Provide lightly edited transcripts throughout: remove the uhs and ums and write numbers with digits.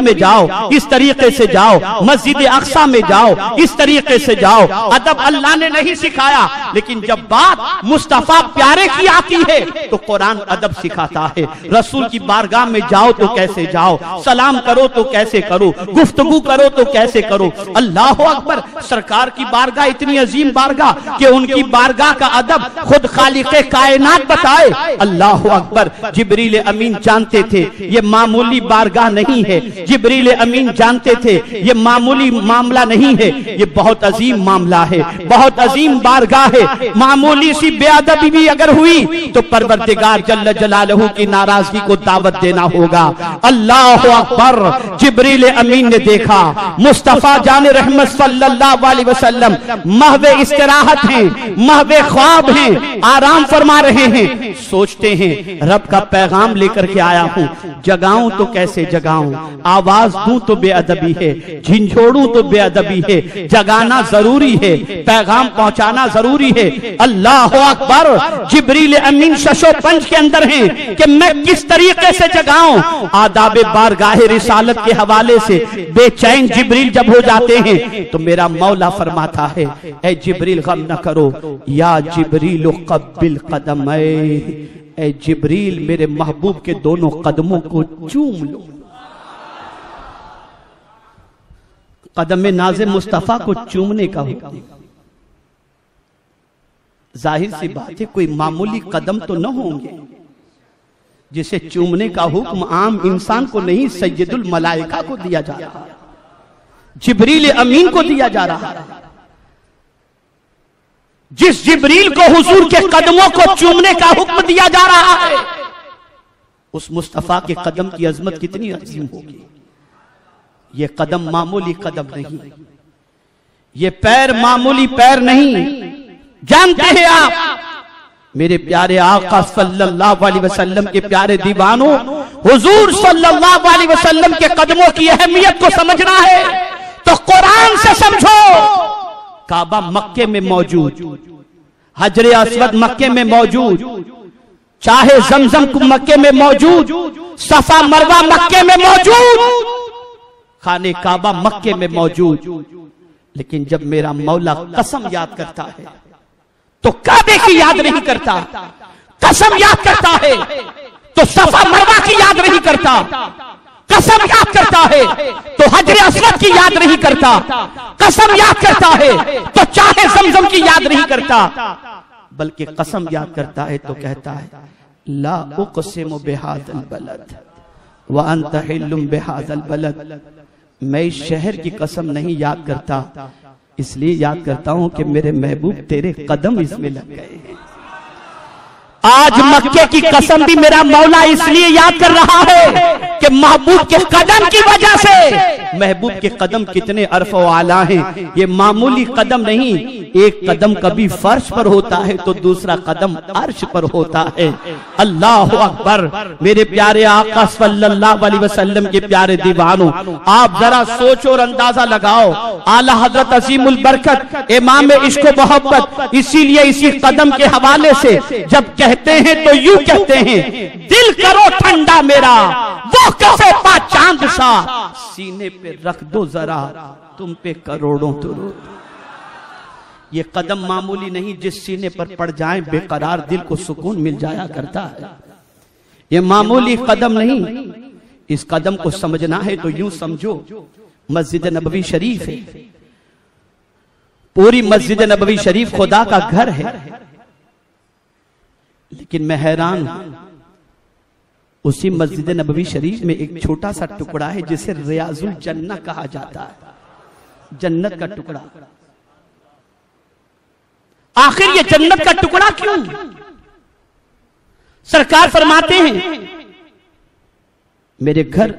में जाओ, इस तरीके से जाओ, मस्जिद अक्सा में जाओ, इस तरीके से जाओ। अदब अल्लाह ने नहीं सिखाया, लेकिन जब बात मुस्तफा प्यारे की आती है तो कुरान अदब सिखाता है। रसूल की बारगाह में जाओ तो कैसे जाओ, सलाम करो तो कैसे करो, गुफ्तगू करो तो कैसे करो। अल्लाह अकबर, सरकार की बारगाह इतनी अजीम बारगाह कि उनकी बारगाह का अदब खुद खालिक़े कायनात बताए। अल्लाह अकबर, जिब्रील अमीन जानते थे ये मामूली बारगाह नहीं है, जिब्रील अमीन जानते थे ये मामूली मामला नहीं है, ये बहुत अजीम मामला है, बहुत अजीम बारगाह है। मामूली सी बेअदबी भी अगर हुई तो परवरदिगार जल्ल जलालहू की नाराजगी को दावत देना होगा। अल्लाह अकबर, जिब्रील अमीन ने देखा मुस्तफा जाने रहमत सल्लल्लाहु अलैहि वसल्लम महवे इस्तराहत हैं, महवे ख्वाब हैं, आराम फरमा रहे हैं। सोचते हैं रब का पैगाम लेकर के आया हूं, जगाऊं तो कैसे जगाऊं, आवाज दूं तो बेअदबी है, झिंझोड़ूं तो बेअदबी है, जगाना जरूरी है, पैगाम पहुंचाना जरूरी है। अल्लाह अकबर, जिब्रील अमीन शशो पंच के अंदर हैं कि मैं किस तरीके से जगाऊं। आदाब बारगाह रिसालत के हवाले से बेचैन जिब्रील जब हो जाते हैं तो मेरा मौला फरमाता है, ऐ जिब्रील गम न करो, या जिब्रील क़ब्बिल क़दमै, ऐ जिब्रील मेरे महबूब के दोनों कदमों को चूम लो। कदम नाज़े मुस्तफा को चूमने का हुक्म, जाहिर सी बात है कोई मामूली कदम तो न होंगे जिसे चूमने का हुक्म आम इंसान को नहीं, सैयदुल मलाइका को दिया जा रहा है, जिब्रील अमीन को दिया जा रहा है। जिस जिब्रील को हुजूर के कदमों को चूमने का हुक्म दिया जा रहा है, उस मुस्तफा के कदम की अजमत कितनी अजीम होगी। ये कदम मामूली कदम नहीं, ये पैर मामूली पैर नहीं। जानते हैं आप मेरे प्यारे आका सल्लल्लाहु अलैहि वसल्लम के प्यारे दीवानों, हुजूर सल्लल्लाहु अलैहि वसल्लम के कदमों की अहमियत को समझना है तो कुरान से समझो। काबा मक्के में मौजूद, हजरे अस्वद मक्के में मौजूद, चाहे जमजम मक्के में मौजूद, सफा मरवा मक्के में मौजूद, खाने काबा मक्के में मौजूद। लेकिन जब मेरा मौला कसम याद करता है तो काबे की याद नहीं करता, कसम याद करता है तो सफा मरवा की याद नहीं करता, कसम याद करता है तो हजरे अस्वद की याद नहीं करता, कसम याद करता है तो चाहे जमजम की याद नहीं करता, बल्कि कसम याद करता है तो कहता है ला उक़सिमु बिहाज़ल बलद व अंत हिल्लुम बिहाज़ल बलद। मैं इस शहर की कसम नहीं याद करता, इसलिए याद करता हूं कि मेरे महबूब तेरे कदम इसमें लग गए हैं। आज मक्के की कसम भी मेरा मौला इसलिए याद कर रहा है कि महबूब के कदम की वजह से। महबूब के कदम कितने अरफ व आला हैं, ये मामूली कदम नहीं। एक कदम कभी फर्श पर होता है तो दूसरा कदम अर्श पर होता है। अल्लाह अकबर, मेरे प्यारे आका सल्लल्लाहु अलैहि वसल्लम के प्यारे दीवानों, आप जरा सोचो और अंदाजा लगाओ। आला हजरत अजीमुल बरकत इमाम इश्क व मोहब्बत इसीलिए इसी कदम के हवाले से जब कहते हैं तो यूं कहते हैं, दिल करो ठंडा मेरा वो कैसे पा चांद सा, सीने पे रख दो जरा तुम पे करोड़ों दुरूद। ये कदम मामूली नहीं, जिस सीने पर पड़ जाए बेकरार दिल को सुकून मिल जाया करता है। ये मामूली कदम नहीं, इस कदम को समझना है तो यूं समझो मस्जिद नबवी शरीफ है। पूरी मस्जिद नबवी शरीफ खुदा का घर है, लेकिन मैं हैरान हूं उसी मस्जिद नबवी शरीफ में एक छोटा सा टुकड़ा है जिसे रियाजुल जन्नह कहा जाता है, जन्नत का टुकड़ा। आखिर ये जन्नत का टुकड़ा क्यों? सरकार फरमाते हैं मेरे घर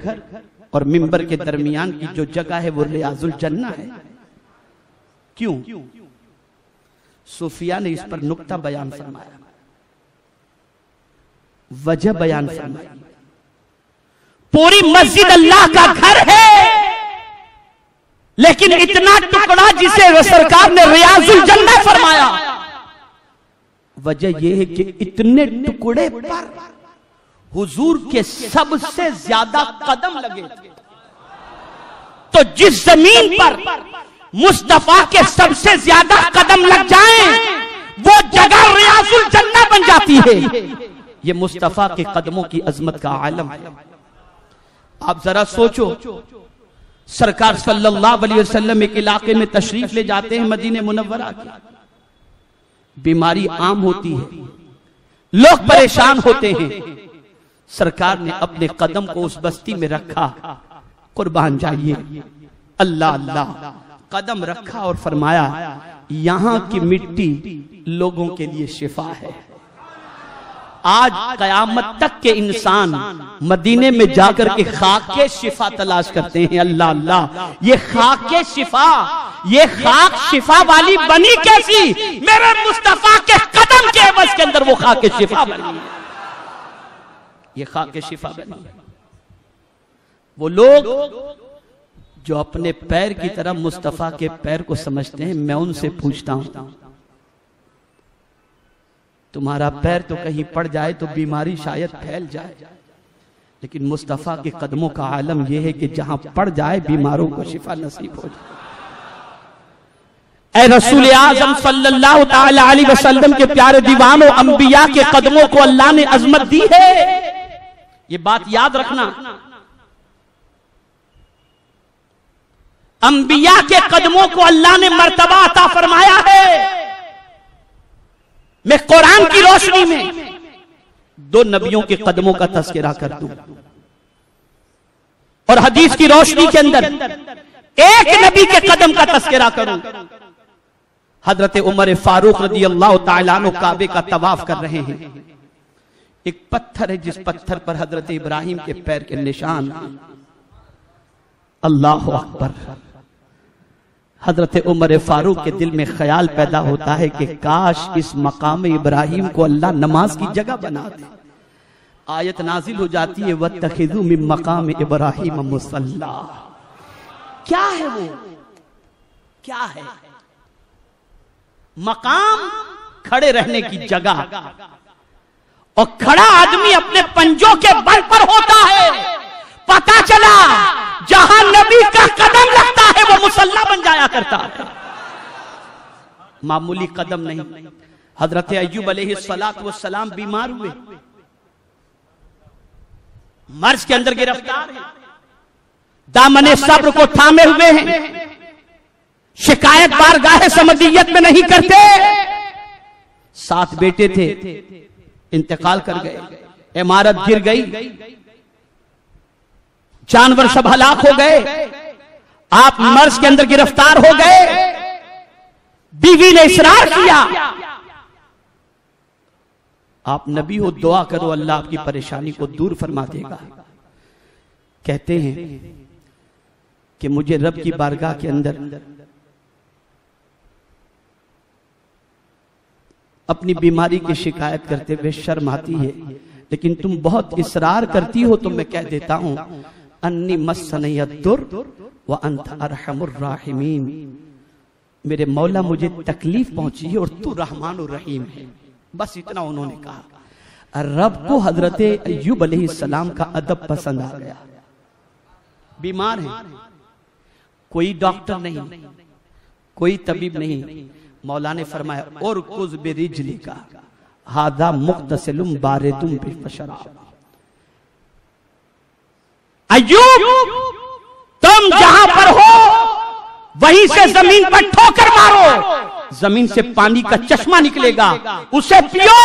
और मिंबर के दरमियान की जो जगह है वो रियाजुल जन्नह है। क्यों? सूफिया ने इस पर नुक्ता बयान फरमाया, वजह बयान फरमाई। पूरी मस्जिद अल्लाह का घर है, लेकिन इतना टुकड़ा जिसे सरकार ने रियाजुल जन्नह फरमाया, वजह यह है कि इतने टुकड़े पर हुजूर के सबसे ज्यादा कदम लगे थे। तो जिस जमीन पर मुस्तफा के सबसे ज्यादा कदम लग जाएं, वो जगह रियाजुल जन्नह बन जाती है। ये मुस्तफा के कदमों की अजमत का आलम है। आप जरा सोचो, सरकार सल्लल्लाहु अलैहि वसल्लम एक इलाके में तशरीफ ले जाते हैं, मदीने मुनव्वरा की, बीमारी आम होती है, लोग परेशान होते हैं। सरकार ने अपने कदम को उस बस्ती में रखा, कुर्बान जाइए, अल्लाह अल्लाह, कदम रखा और फरमाया यहां की मिट्टी लोगों के लिए शिफा है। आज कयामत तक के इंसान मदीने में जाकर के खाक के शिफा तलाश करते हैं। अल्लाह अल्लाह, ये खाक के शिफा, ये खाक शिफा वाली बनी कैसी? मेरे मुस्तफा के कदम के एवज के अंदर वो खाक के शिफा बनी, ये खाक के शिफा बनी। वो लोग जो अपने पैर की तरह मुस्तफा के पैर को समझते हैं, मैं उनसे पूछता हूं, तुम्हारा पैर तो कहीं पड़ जाए तो बीमारी शायद फैल जाए, लेकिन मुस्तफा के कदमों का आलम यह है कि जहां पड़ जाए बीमारों को शिफा नसीब हो जाए। ऐ रसूल आज़म सल्लल्लाहु ताला अलैहि वसल्लम के प्यारे दीवानों, अंबिया के कदमों को अल्लाह ने अजमत दी है, ये बात याद रखना। अंबिया के कदमों को अल्लाह ने मर्तबा अता फरमाया है। मैं कुरान की रोशनी में दो नबियों के कदमों का तज़किरा कर दूं और हदीस की रोशनी के अंदर एक नबी के कदम का तज़किरा करूं। हजरत उमर फारूक रज़ी अल्लाह तआला अन्हु काबे का तवाफ कर रहे हैं। एक पत्थर है जिस पत्थर पर हजरत इब्राहिम के पैर के निशान। अल्लाह अकबर। हजरत उमर फारूक के दिल में ख्याल पैदा होता है कि काश इस मकाम इब्राहिम को अल्लाह नमाज की जगह बना दे। आयत नाजिल हो जाती है, वत्तखिज़ू मिन मकाम इब्राहिम मुसल्ला। क्या है वो? क्या है? मकाम खड़े रहने की जगह, और खड़ा आदमी अपने पंजों के बल पर होता है। पता चला जहां नबी का कदम लगता है वो मुसल्ला बन जाया करता है। मामूली कदम नहीं। हजरत अय्यूब अलैहिस्सलातु वस्सलाम बीमार हुए, मर्ज के अंदर गिरफ्तार है, दामने सब्र को थामे हुए हैं, शिकायत बारगाह समदियत में नहीं करते। 7 बेटे थे, इंतकाल कर गए, इमारत गिर गई, जानवर सब हलाक हो गए, आप मर्ज के अंदर गिरफ्तार हो गए। बीवी ने इसरार किया, आप नबी हो, दुआ करो अल्लाह आपकी परेशानी को दूर फरमा देगा। कहते हैं कि मुझे रब की बारगाह के अंदर अपनी बीमारी की शिकायत करते हुए शर्म आती है, लेकिन तुम बहुत इसरार करती हो तो मैं कह देता हूं, अन्नी मस्सनियद्दुर व अंत अरहमुर राहिमीन। मेरे मौला मुझे तकलीफ पहुंची है और तू रहमान और रहीम है। बस इतना उन्होंने कहा। रब को हजरत अय्यूब अलैहिस्सलाम का अदब पसंद आ गया। बीमार है, कोई डॉक्टर नहीं, कोई तबीब नहीं, मौला ने फरमाया और कुज बिरिजली का हादा मुक्तसिलुम बारिदुम बिशराब। अय्यूब, तुम जहां पर हो वहीं से जमीन पर ठोकर मारो, जमीन से पानी का चश्मा निकलेगा, उसे पियो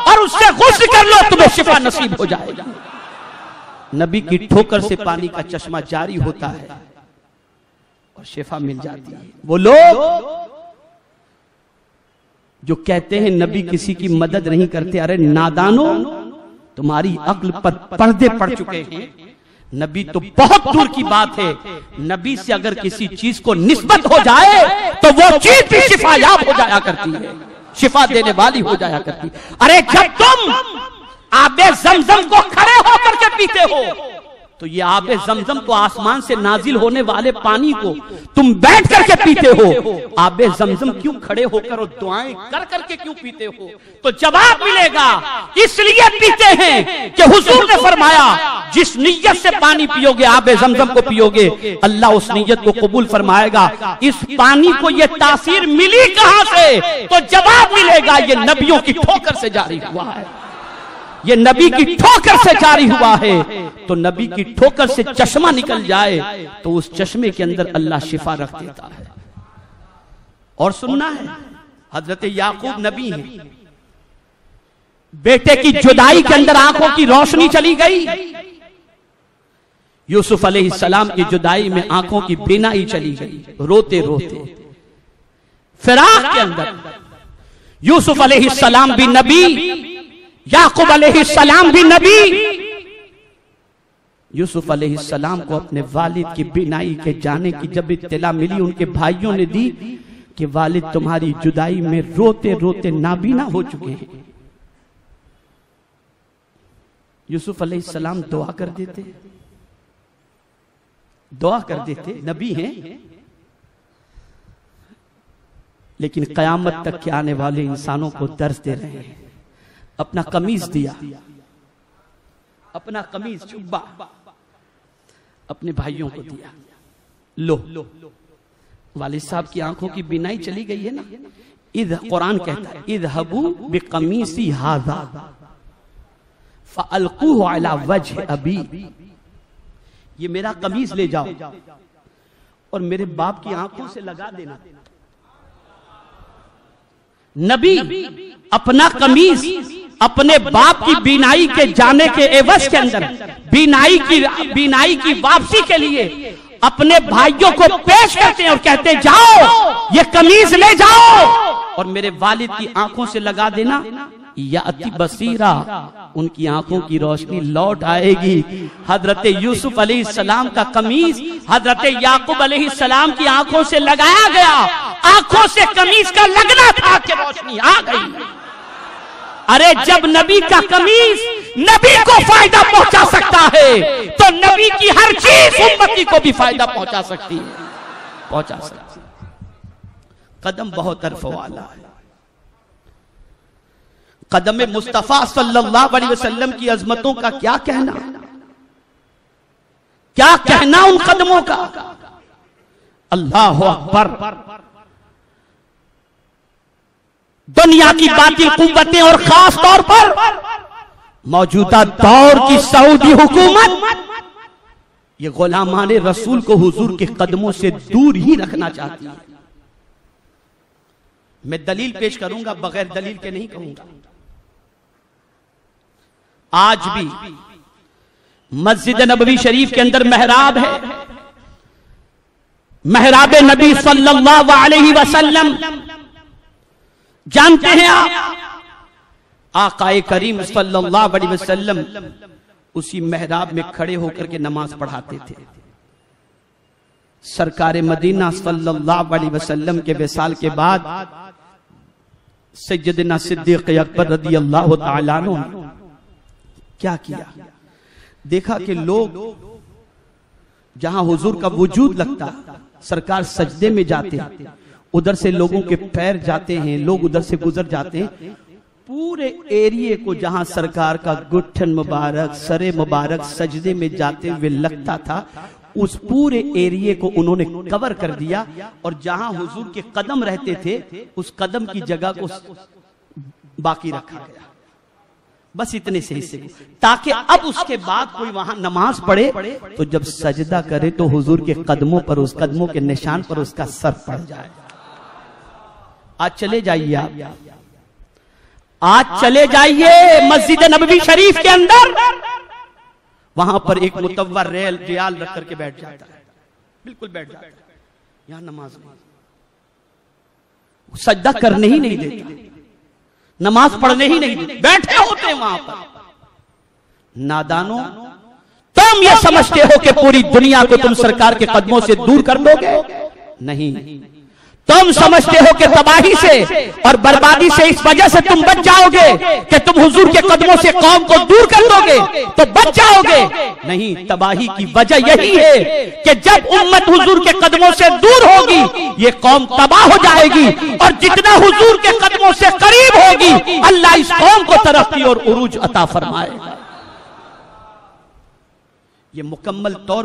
और उससे गुस्ल कर लो, तुम्हें शिफा नसीब हो जाएगा। नबी की ठोकर से पानी का चश्मा जारी होता है और शिफा मिल जाती है। वो लोग जो कहते हैं नबी किसी की मदद नहीं करते, अरे नादानो, तुम्हारी अक्ल पर पर्दे पड़ चुके हैं। नबी तो बहुत दूर की बात है, नबी से अगर किसी चीज को निस्बत हो जाए तो वो चीज भी शिफायाब हो जाया करती है, शिफा देने वाली हो जाया करती है। अरे जब तुम आबे ज़मज़म को खड़े होकर के पीते हो, तो ये आबे जमजम तो आसमान से नाजिल होने वाले पानी को तुम बैठ करके पीते हो, आबे जमजम क्यों खड़े होकर और दुआएं कर करके क्यों पीते हो? तो जवाब मिलेगा, इसलिए पीते हैं कि हुजूर ने फरमाया जिस नीयत से पानी पियोगे, आबे जमजम को पियोगे, अल्लाह उस नीयत को कबूल फरमाएगा। इस पानी को ये तासीर मिली कहां से? तो जवाब मिलेगा, ये नबियों की ठोकर से जारी हुआ है, ये नबी की ठोकर से जारी हुआ है। तो नबी की ठोकर से चश्मा निकल जाए तो उस चश्मे के अंदर अल्लाह शिफा रख देता है। और सुनना है, हजरत याकूब नबी हैं, बेटे की जुदाई के अंदर आंखों की रोशनी चली गई। यूसुफ अलैहिस्सलाम की जुदाई में आंखों की बीनाई चली गई, रोते रोते। फिराक के अंदर यूसुफ अलैहिस्सलाम भी नबी, याकूब अलैहिस्सलाम भी नबी। यूसुफ अलैहिस्सलाम को अपने वालिद की बीनाई के जाने की जब इत्तला मिली, उनके भाइयों ने दी कि वालिद तुम्हारी जुदाई में रोते रोते नाबीना हो चुके हैं। यूसुफ अलैहिस्सलाम दुआ कर देते, दुआ कर देते, नबी हैं, लेकिन कयामत तक के आने वाले इंसानों को दर्द दे रहे हैं। अपना कमीज दिया, अपना कमीज जुब्बा अपने भाइयों को दिया, लो वालिद साहब की आंखों की बीनाई चली गई है ना। इध कुरान कहता है, इज़हबू बिक़मीसी हाज़ा फ़अल्क़ूहु अला वज्ह अबी, ये मेरा कमीज ले जाओ और मेरे बाप की आंखों से लगा देना। नबी अपना कमीज अपने बाप की बीनाई के जाने के एवज के अंदर, बीनाई की वापसी के लिए अपने भाइयों को पेश करते हैं और कहते हैं जाओ ये कमीज ले जाओ और मेरे वालिद की आंखों से लगा देना। या अति बसीरा, उनकी आंखों की रोशनी लौट आएगी। हजरत यूसुफ अलैहिस्सलाम का कमीज हजरत याकूब अलैहिस्सलाम की आंखों से लगाया गया, आंखों से कमीज का लगना था कि रोशनी आ गई। अरे जब नबी का कमीज नबी को फायदा पहुंचा सकता है तो नबी की हर चीज उम्मती को भी फायदा पहुंचा सकती है, पहुंचा सकती है। कदम बहुत अरफ वाला है। कदम मुस्तफा सल्लल्लाहु अलैहि वसल्लम की अजमतों का क्या कहना, क्या कहना उन कदमों का। अल्लाह अकबर। दुनिया की बातिल कुव्वतें और खास तौर पर मौजूदा दौर की सऊदी हुकूमत ये गुलामाने रसूल को हुजूर के कदमों से दूर ही रखना चाहती है। मैं दलील पेश करूंगा, बगैर दलील के नहीं कहूंगा। आज भी मस्जिद नबवी शरीफ के अंदर मेहराब है, मेहराब नबी सल्लल्लाहु अलैहि वसल्लम। जानते हैं आप, आकाए करीम सल्लल्लाहु अलैहि वसल्लम उसी मेहराब में खड़े होकर के नमाज पढ़ाते थे। सरकार मदीना सल्लल्लाहु अलैहि वसल्लम के विसाल के बाद सैयदना सिद्दीक़ अकबर रज़ियल्लाहु ताला अन्हु क्या किया, देखा कि लोग जहां हुजूर का वजूद लगता, सरकार सजदे में जाते, उधर से लोगों के पैर जाते हैं, लोग उधर से गुजर जाते हैं। पूरे एरिए को जहां सरकार का गुट्ठन मुबारक, सरे मुबारक सजदे में जाते हुए लगता था, उस पूरे एरिए को उन्होंने कवर कर दिया और जहां हुजूर के कदम रहते थे उस कदम की जगह को बाकी रखा गया, बस इतने से हिस्से, ताकि अब उसके बाद कोई वहां नमाज पढ़े तो जब सजदा करे तो हुजूर के कदमों पर, उस कदमों के निशान पर उसका सर पड़ जाए। आज चले जाइए आप, आज चले जाइए मस्जिद नबवी शरीफ के अंदर, वहां पर एक मुतव्वर रियाल रख करके बैठ जाता है, बिल्कुल बैठ जाता है, यहां नमाज नहीं, सजदा करने ही नहीं देता, नमाज पढ़ने ही नहीं देते, बैठे होते वहां पर। नादानो, तुम ये समझते हो कि पूरी दुनिया को तुम सरकार के कदमों से दूर कर दोगे? नहीं, तुम समझते हो कि तबाही से और बर्बादी से इस वजह से तुम बच जाओगे कि तुम हुजूर के कदमों से कौम को दूर कर दोगे तो बच जाओगे। नहीं, तबाही की वजह यही है कि जब उम्मत हुजूर के कदमों से दूर होगी ये कौम तबाह हो जाएगी, और जितना हुजूर के कदमों से करीब होगी अल्लाह इस कौम को तरक्की और उरूज अता फरमाएगा। ये मुकम्मल तौर